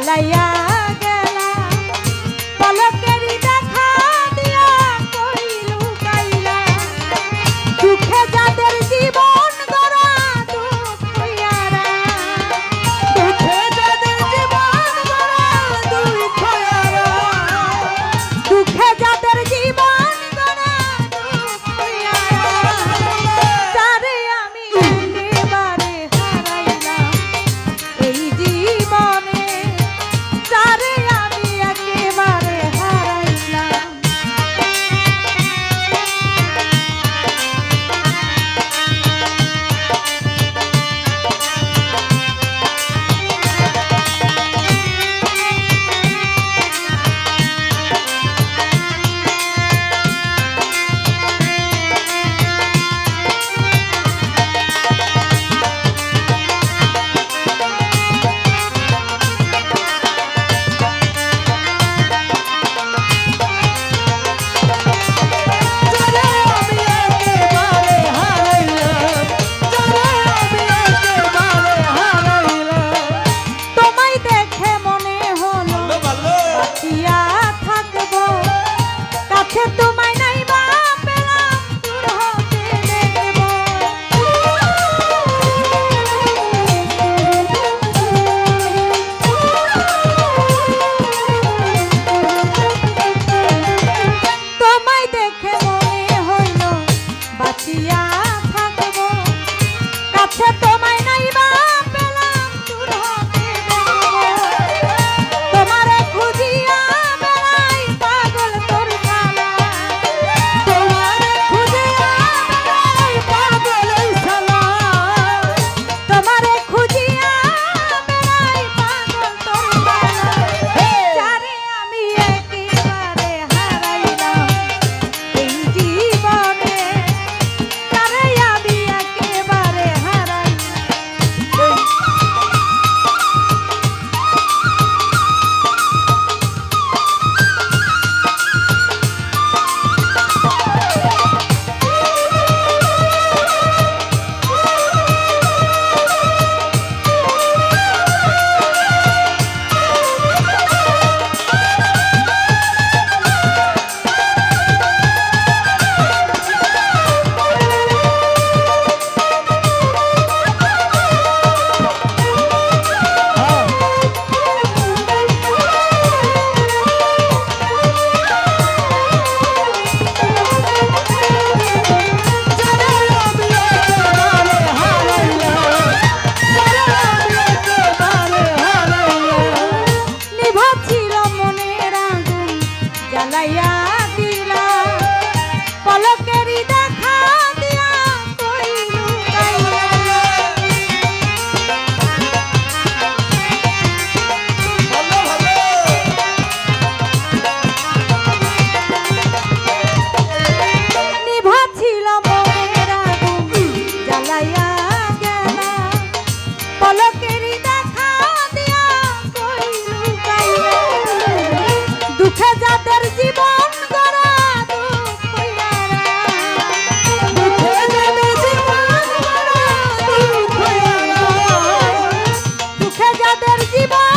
জ্বালাইয়া গেলা পলকেরই দেখা দিয়া কই লুকাইলা দুঃখে যাদের জীবন গড়া দুঃখ হইয়ারা দুঃখে যাদের জীবন গড়া দুঃখ হইয়ারা দুঃখে যাদের জীবন গড়া দুঃখ হইয়ারা তারে আমি একেবারে হারাইলাম এই জীবনে তারে আমি একেবারে হারাইলাম তোমায় দেখে মনে হলো বাঁচিয়া থাকবো কাছে তোমায় নাই বা পেলাম দূর হতে দেখবো তোমায় দেখে মনে হইলো বাঁচিয়া থাকবো কাছে তোমায় নাই বা পেলাম দূর হতে দেখবো তোমারে খুঁজিয়া বেড়াই পাগল তোর শালা তোমারে খুঁজিয়া বেড়াই পাগল এই শালা তোমারে খুঁজিয়া বেড়াই পাগল তোর শালা যারে আমি একেবারে হারাইলাম এই জীবনে তারে আমি একেবারে হারাইলাম নিভাছিল মনের আগুন জ্বালাইয়া দিলা পলকেরই দেখা দিয়া কই লুকাইলা নিভাছিল মনের আগুন জ্বালাইয়া গেলা পলকেরই দেখা দিয়া কই লুকাইলা দুঃখে যাদের জীবন গড়া দুঃখ হইয়ারা দুঃখে যাদের জীবন গড়া দুঃখ হইয়ারা দুঃখে যাদের জীবন